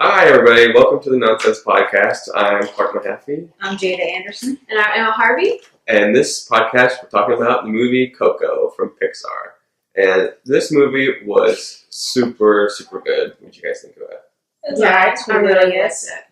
Hi, everybody. Welcome to the Nonsense Podcast. I'm Clark Mahaffey. I'm Jada Anderson. And I'm Emma Harvey. And this podcast, we're talking about the movie Coco from Pixar. And this movie was super, super good. What did you guys think of it? I really liked it.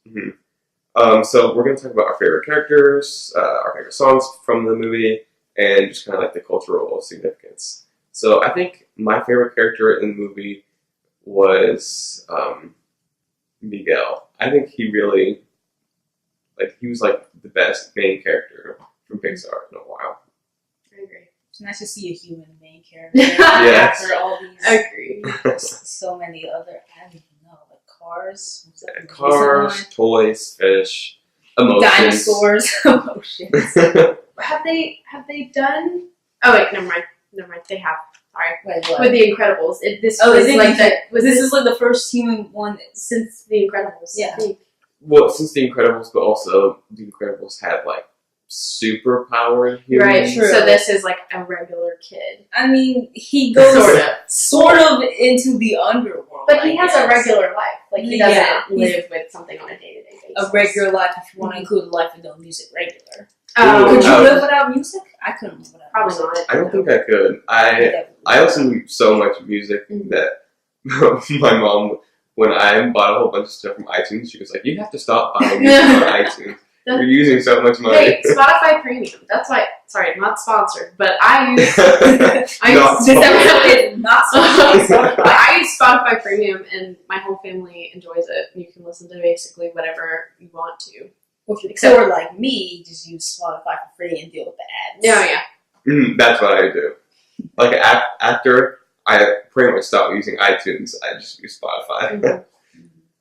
Mm-hmm. So we're going to talk about our favorite characters, our favorite songs from the movie, and just kind of like the cultural significance. So I think my favorite character in the movie was Miguel. I think he really, he was the best main character from Pixar in a while. I agree. It's nice to see a human main character Yes. after all these Agree. so many other, I don't even know, like cars. What's that Cars, toys, fish, emotions. Dinosaurs, emotions. Have they done? Oh wait, never mind. They have. Sorry. Wait, what? With the Incredibles, this is like the first human one since the Incredibles. Yeah. I think. Well, since the Incredibles, but also the Incredibles had superpowered humans. Right. True. So this is like a regular kid. I mean, he goes Sort of. into the underworld. But he has a regular life. Like he doesn't live with something on a day-to-day basis. A regular life, if you want to include life with no music, regular. Ooh, Could you live without music? I couldn't live without Probably music. not. I don't think I could. I listen to so much music that my mom, when I bought a whole bunch of stuff from iTunes, she was like, "You have to stop buying music on iTunes. You're using so much money." Hey, Spotify Premium. That's why. Sorry, not sponsored, but I use. Not sponsored. I use Spotify Premium, and my whole family enjoys it. You can listen to basically whatever you want to. Well, if you're poor like me, just use Spotify for free and deal with the ads. No, yeah. That's what I do. After I pretty much stopped using iTunes, I just use Spotify.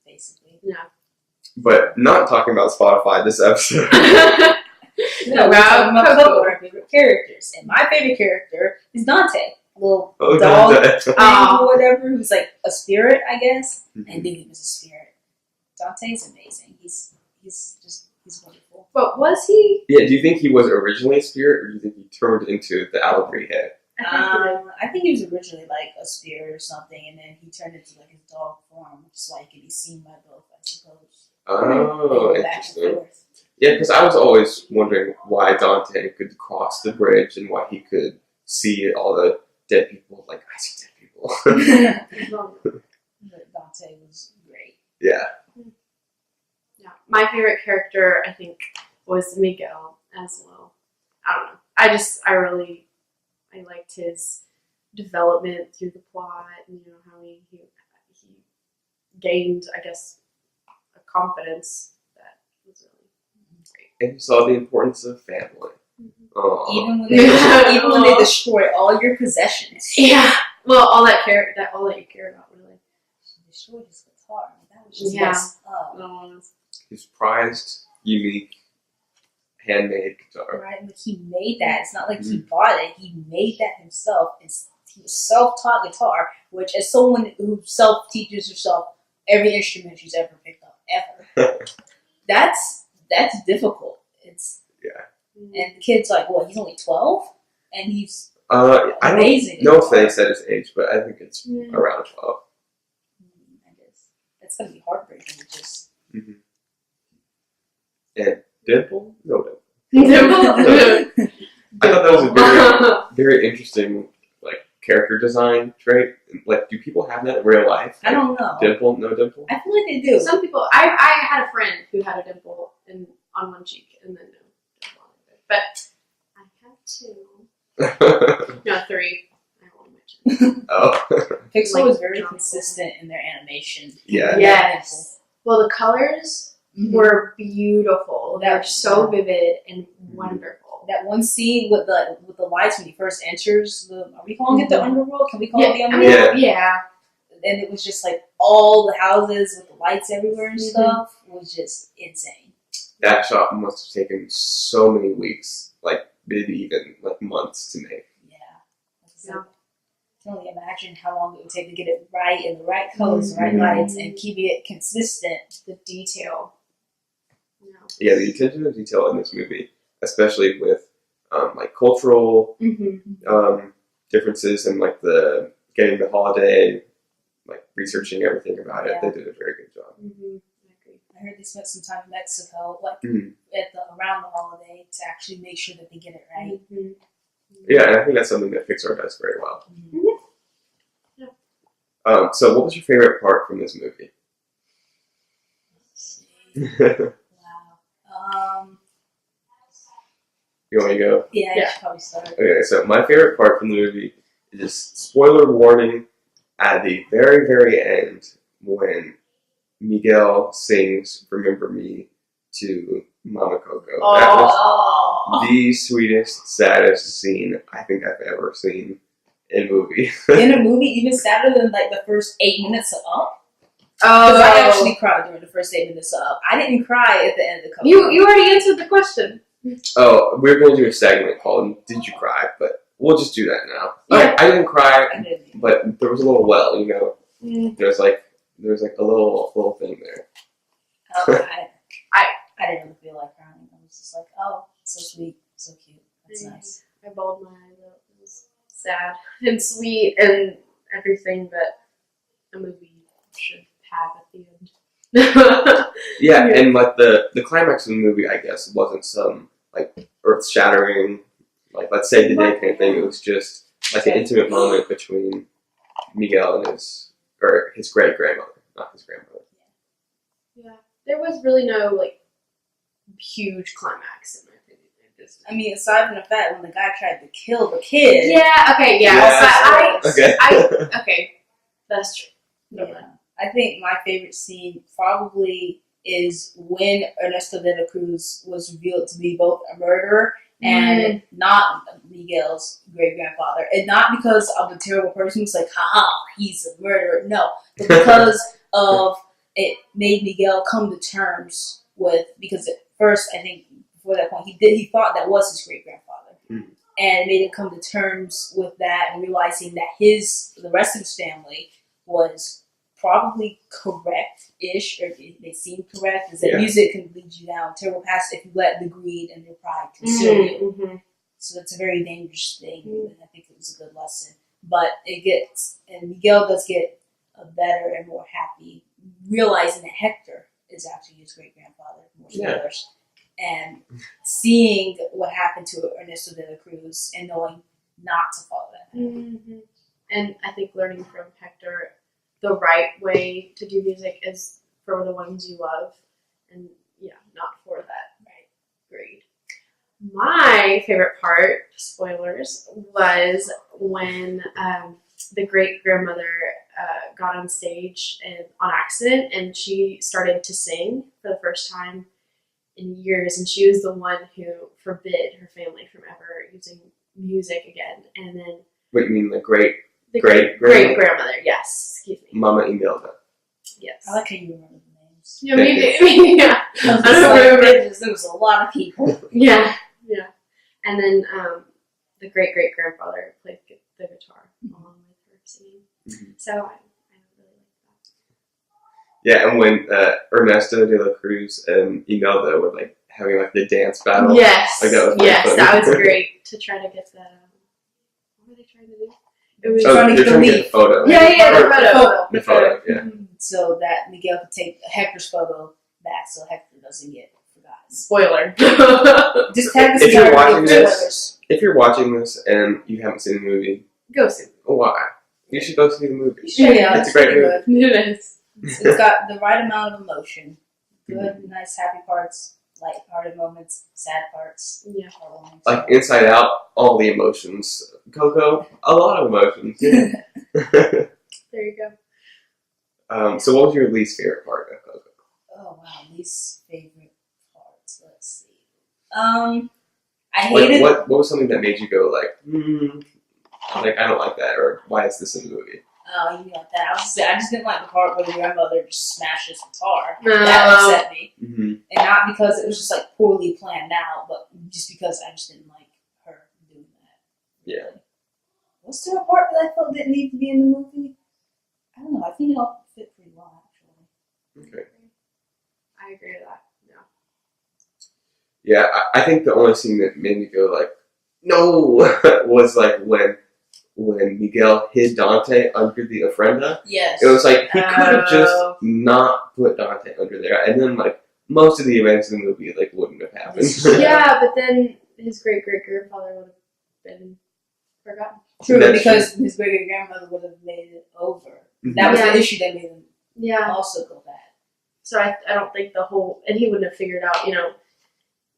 Basically. Yeah. But not talking about Spotify this episode. No, we're talking about Coco, our favorite characters. And my favorite character is Dante. Little dog or whatever, who's like a spirit, I guess. Mm-hmm. I think he was a spirit. Dante's amazing. He's wonderful. But was he? Yeah, do you think he was originally a spirit, or do you think he turned into the allegory head? I think he was originally like a spirit or something, and then he turned into like his dog form, just like he could be seen by both, I suppose. Oh, interesting. Yeah, because I was always wondering why Dante could cross the bridge and why he could see all the dead people. Like, I see dead people. But Dante was great. Yeah. Yeah. My favorite character, I think, was Miguel as well. I don't know. I liked his development through the plot, and how he gained, I guess, a confidence that was really great. And you saw the importance of family. Mm-hmm. Even when they destroy all your possessions. Yeah. Well, all that you care about, really. He destroyed his guitar. That was just messed up. His prized, unique, handmade guitar. Right, like he made that. It's not like he bought it. He made that himself. He was self-taught guitar, which as someone who self-teaches herself every instrument she's ever picked up, ever. that's difficult. It's and the kid's like, what? He's only 12, and he's amazing. I don't know if they said his age, but I think it's around 12. I guess that's gonna be heartbreaking. Just. Mm-hmm. And Dimple? No Dimple. I thought that was a very interesting character design trait. Do people have that in real life? I don't know. Dimple? No dimple? I feel like they do. Some people. I had a friend who had a dimple on one cheek and then no dimple on the other. But I have 2. No, 3. I won't mention. Oh. Pixar was very consistent in their animation. Yeah. Yes. Well, the colors were beautiful. They were so vivid and wonderful. That one scene with the lights when he first enters are we calling it the underworld? Can we call it the I underworld? mean, yeah. And it was just like all the houses with the lights everywhere and stuff. It was just insane. That shot must have taken so many weeks, maybe even months to make. Yeah. I can only imagine how long it would take to get it right in the right colors, the right lights, and keeping it consistent. The detail. Yeah, the attention to detail in this movie, especially with cultural differences and the getting the holiday like researching everything about it. Yeah. They did a very good job. Mm-hmm. I agree. I heard they spent some time in Mexico, like Mhm. around the holiday, to actually make sure that they get it right. Mm-hmm. Yeah, and I think that's something that Pixar does very well. Mhm. So what was your favorite part from this movie? Let's see. You Wow. want me to go? Yeah, I Yeah. should probably start. Okay, so my favorite part from the movie is spoiler warning at the very, very end when Miguel sings "Remember Me" to Mama Coco. That was Oh. the sweetest, saddest scene I think I've ever seen in a movie. In a movie, even sadder than like the first 8 minutes of Up. Oh, Because I actually cried during the first 8 minutes of Up. I didn't cry at the end of the Coco. you already answered the question. Oh, we're going to do a segment called "Did You Cry?" But we'll just do that now. Yeah. I didn't cry, I didn't. but there was a little well, you know. Mm. There's like a little thing there. I didn't really feel like crying. I was just like, oh, so sweet, so cute. That's nice. I bawled my eyes out. It was sad and sweet and everything that a movie should have at the end. Yeah, and like the climax of the movie, I guess, wasn't some like earth shattering, like let's say the day kind of thing. It was just like an intimate moment between Miguel and his great grandmother, not his grandmother. Yeah, there was really no like huge climax in my opinion. I mean, aside from the fact when the guy tried to kill the kid. Yeah. Okay. Yeah. Yeah. But Okay. okay. That's true. Never mind. I think my favorite scene probably is when Ernesto de la Cruz was revealed to be both a murderer and not Miguel's great grandfather. And not because of a terrible person who's like, haha, he's a murderer. No. But because of it made Miguel come to terms with, because at first, I think before that point, he thought that was his great grandfather. Mm. And it made him come to terms with that and realizing that the rest of his family was probably correct-ish, or they seem correct, is that music can lead you down terrible paths if you let the greed and the pride consume you. Mm-hmm. So it's a very dangerous thing, and I think it was a good lesson. But and Miguel does get a better and more happy, realizing that Hector is actually his great-grandfather, more spoilers, and seeing what happened to Ernesto de la Cruz and knowing not to follow that. Mm-hmm. And I think learning from Hector the right way to do music is for the ones you love, and not for that greed. My favorite part, spoilers, was when the great grandmother got on stage and on accident, and she started to sing for the first time in years, and she was the one who forbid her family from ever using music again. And then What you mean, the great grandmother? Yes, excuse me. Mama Imelda? Yes. I like how you remember the names. Yeah, yeah. I don't remember. There was a lot of people. Yeah. And then the great grandfather played the guitar along with her singing. Mm-hmm. So I really like that. Yeah, and when Ernesto de la Cruz and Imelda were like having like the dance battle. Yes. Like, that was really funny. That was great to try to get the. What were they trying to do? It was trying to they're get trying the to get a photo. the photo. Yeah. So that Miguel could take Hector's photo back, so Hector doesn't get forgotten. Spoiler. Just have If you're watching this, and you haven't seen the movie, Go see. why? You should go see the movie. Yeah, It's a great movie. It is. It's got the right amount of emotion. Good, nice, happy parts, light-hearted moments, sad parts. Yeah. Like Inside Out, all the emotions. Coco, a lot of emotions. There you go. So what was your least favorite part of Coco? Oh wow, least favorite parts. Let's see. I hated. What was something that made you go like, like I don't like that, or why is this in the movie? Oh, you know that. I just didn't like the part where the grandmother just smashed his guitar. That upset me, and not because it was just like poorly planned out, but just because I just didn't like her doing that. Yeah. Was there a part that I felt didn't need to be in the movie? I don't know. I think it all fit pretty well, actually. Okay. I agree with that. Yeah, I think the only scene that made me go like, no, was like when when Miguel hid Dante under the ofrenda. Yes. It was like he could have just Oh. not put Dante under there, and then like most of the events in the movie like wouldn't have happened. Yeah, but then his great grandfather would have been forgotten. True, That's because his great grandmother would have made it over. That was Yeah. the issue that made him Yeah. also go bad. So I don't think and he wouldn't have figured out,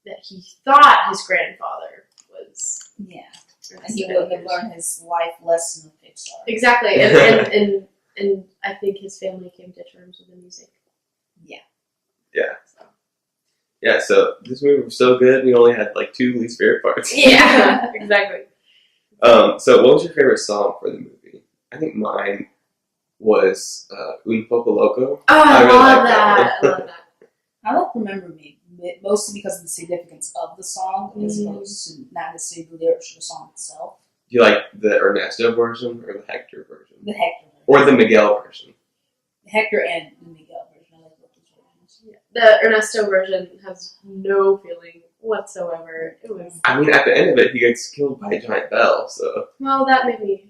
that he thought his grandfather was. Yeah. And he wouldn't have learned his life lesson of Pixar. Exactly, and I think his family came to terms with the music. Yeah, so this movie was so good, we only had like 2 least favorite parts. Yeah, exactly. So what was your favorite song for the movie? I think mine was Un Poco Loco. Oh, I really love like that. that I love that. I like Remember Me, mostly because of the significance of the song, as opposed to not necessarily the lyrics of the song itself. Do you like the Ernesto version or the Hector version? The Hector version. Or the Miguel version? The Hector and the Miguel version. I like both those versions. Yeah. The Ernesto version has no feeling whatsoever. It was I mean, at the end of it, he gets killed by a giant bell, so... that made me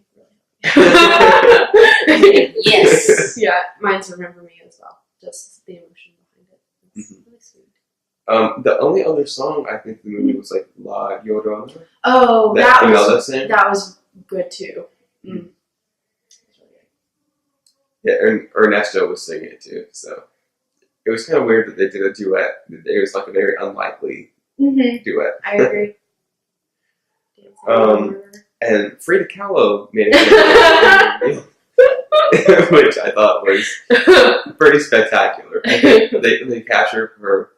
Yes. Yeah, mine's Remember Me as well. Just the emotion behind it. It's really sweet. The only other song I think the movie was like La Llorona. Oh, That Imelda sang. that was good too. Mm. Yeah, Ernesto was singing it too, so... It was kind of weird that they did a duet. It was like a very unlikely Mm-hmm. duet. I agree. And Frida Kahlo made it, which I thought was pretty spectacular. I think they captured her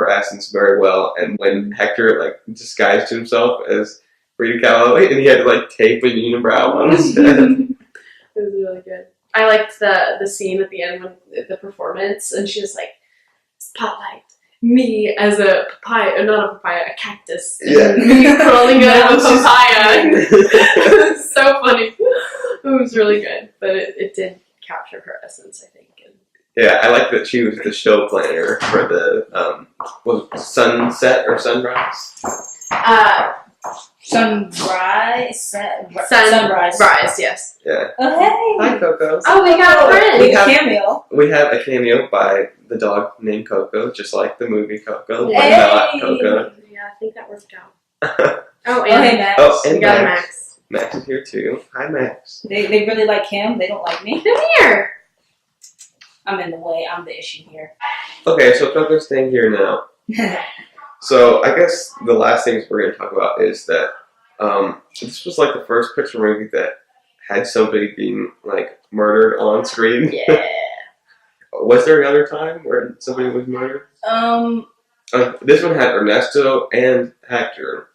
essence very well. And when Hector like disguised himself as Frida Kahlo, and he had to like tape a unibrow on his head. It was really good. I liked the scene at the end when the performance, and she was like, "Spotlight me as a papaya, not a papaya, a cactus." Yeah. Me crawling out of a papaya. It was so funny. It was really good, but it did capture her essence, I think. And Yeah, I like that she was the show planner for the was it sunset or sunrise. Sunrise. Sunrise, yes. Yeah. Oh, hey. Hi, Coco. Oh, we got a friend. With a cameo. We have a cameo by the dog named Coco, just like the movie Coco, but Hey! not Coco. Yeah, I think that worked out. Oh, Oh, Hey, and Max. and we got Max. Max. Max is here too. Hi, Max. They really like him. They don't like me. Come here. I'm in the way. I'm the issue here. Okay, so Coco's staying here now. So I guess the last things we're going to talk about is that this was like the first Pixar movie that had somebody being like murdered on screen. Yeah. Was there another time where somebody was murdered? This one had Ernesto and Hector.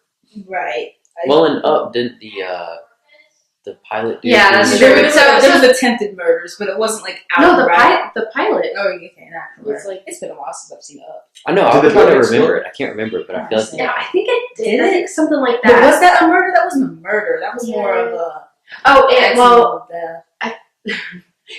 Right. Well, and Up didn't the pilot do? Yeah, that's There true. was attempted murders, but it wasn't like No, outright. the pilot. Oh, you can't actually. It's like- It's been a while since I've seen Up. I know. Did I'm the trying to building remember explode? it. I can't remember it, but I feel like Yeah, I think it did. I think something like But that. was that a murder? That wasn't a murder. That was more of a Oh, and well, accident.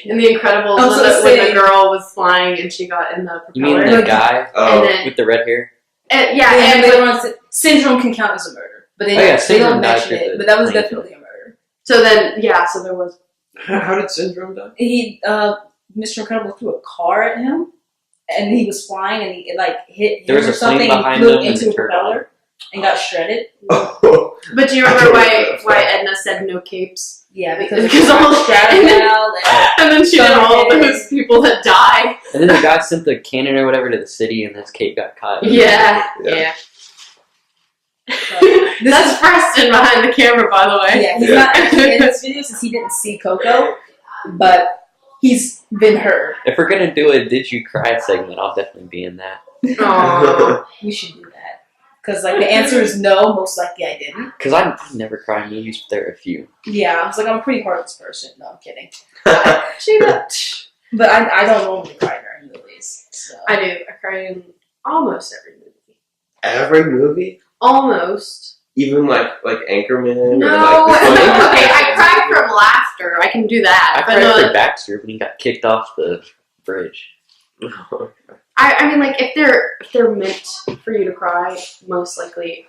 in The Incredibles, I was gonna when say- the girl was flying and she got in the you mean propeller. the guy Oh, And then, with the red hair? and And but- later on, syndrome can count as a murder, but they, Oh, yeah, they Syndrome don't died mention with it. the But that was plane definitely a murder. so then, so there was. how did Syndrome die? He, Mr. Incredible threw a car at him, and he was flying, and he hit There him was or a something, plane and he behind flew him and into the a propeller and got shredded. Oh, But do you I remember don't why remember why that. Edna said no capes? Yeah, because Because all strapped out. and then she did all those people that die. And then the guy sent the cannon or whatever to the city, and his cape got caught. Yeah. This That's Preston behind the camera, by the way. Yeah, he's not actually in this video since he didn't see Coco, but he's been heard. If we're gonna do a "Did You Cry" segment, I'll definitely be in that. Aww. We should do that. Because, like, the answer is no, most likely I didn't. Because I never cry in movies, but there are a few. Yeah, I was like, I'm a pretty heartless person. No, I'm kidding. She But I don't normally cry during movies. So. I do. I cry in almost every movie. Every movie, Almost. even like Anchorman. No. Or like the Okay, I cry from laughter. I can do that. I but cried no, for Baxter when he got kicked off the bridge. I mean, like, if they're meant for you to cry, most likely.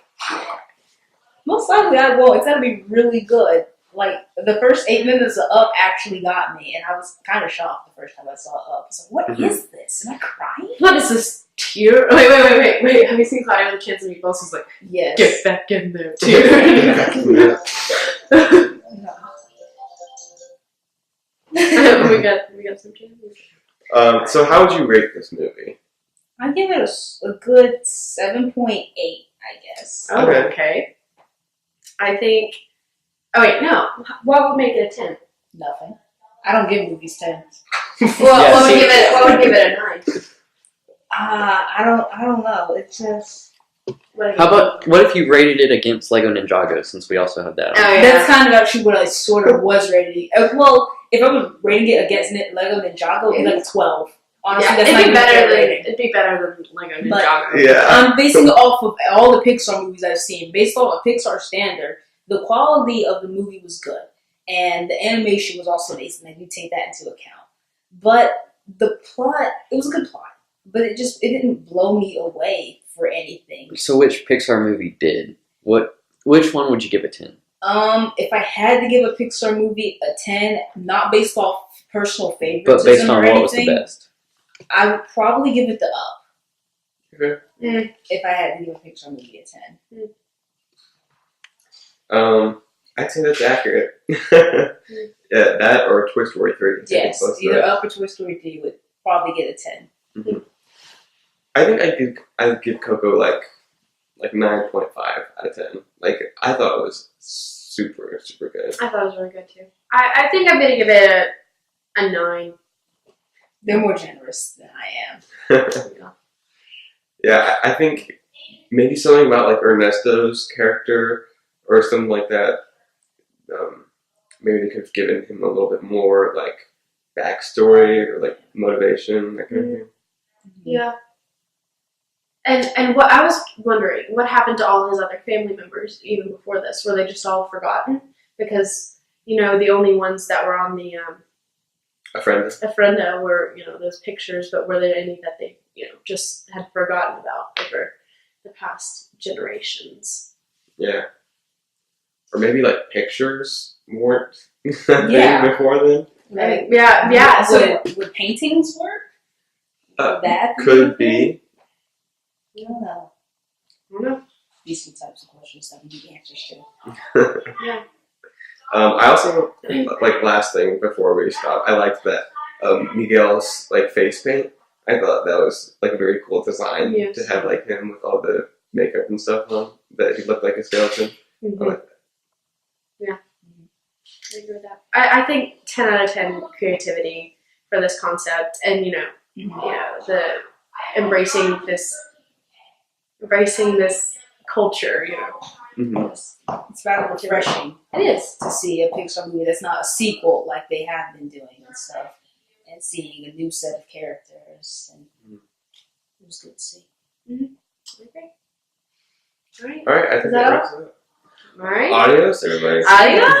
Most likely I won't. It's got to be really good. like the first 8 minutes of Up actually got me, and I was kind of shocked the first time I saw Up. I was like, "What is this? Am I crying?" What is this tear? Wait. Have you seen Claudia with the Kids and Meatballs? He's like, Yes. get back in there, tear. we got some changes. So how would you rate this movie? I give it a good 7.8, I guess. Oh, okay. I think. Oh wait, no. What would make it a 10? Nothing. I don't give movies 10s. Well, what would give it a 9? I don't know. It's just. What if you rated it against Lego Ninjago, since we also have that on? Oh, yeah. That's kind of actually what I sort of was rating. Well, if I was rating it against Lego Ninjago, it'd be like a 12. Honestly, that's not it'd be better than Lego Ninjago. Yeah. I'm basing it off of all the Pixar movies I've seen. Based off a Pixar standard, the quality of the movie was good. And the animation was also amazing. I do take that into account. But the plot, it was a good plot. But it didn't blow me away for anything. So which Pixar movie did? Which one would you give a 10? If I had to give a Pixar movie a 10, not based off personal favorites, But based on what was the best? I would probably give it the Up. Okay. If I had to give a Pixar movie a 10. I'd say that's accurate. Yeah, that or Toy Story 3. Yes, either Up or Toy Story 3 would probably get a 10. Mm-hmm. I think I'd give Coco like 9.5 out of 10. Like, I thought it was super, super good. I thought it was really good too. I think I'm gonna give it a 9. They're more generous than I am. Yeah, I think maybe something about like Ernesto's character or something like that. Maybe they could have given him a little bit more like backstory or like motivation, that kind of thing. Yeah. And what I was wondering, what happened to all his other family members even before this? Were they just all forgotten? Because, the only ones that were on the Ofrenda were, those pictures, but were there any that they, just had forgotten about over the past generations? Yeah. Or maybe like pictures weren't Yeah. before then. Like, yeah. So would paintings work? That could be. I don't know. I don't know. These are the types of questions that we need answers to. Yeah. I also like last thing before we stop. I liked that Miguel's like face paint. I thought that was like a very cool design to have like him with all the makeup and stuff on. That he looked like a skeleton. Mm-hmm. I like that. Yeah. I agree with that. I think 10 out of 10 creativity for this concept, and the embracing this culture. Mm-hmm. It's rather refreshing. It is to see a Pixar movie that's not a sequel like they have been doing and stuff, and seeing a new set of characters, and it was good to see. Mm-hmm. Okay. All right. I think that wraps it up. All right. Adios, everybody. Adios.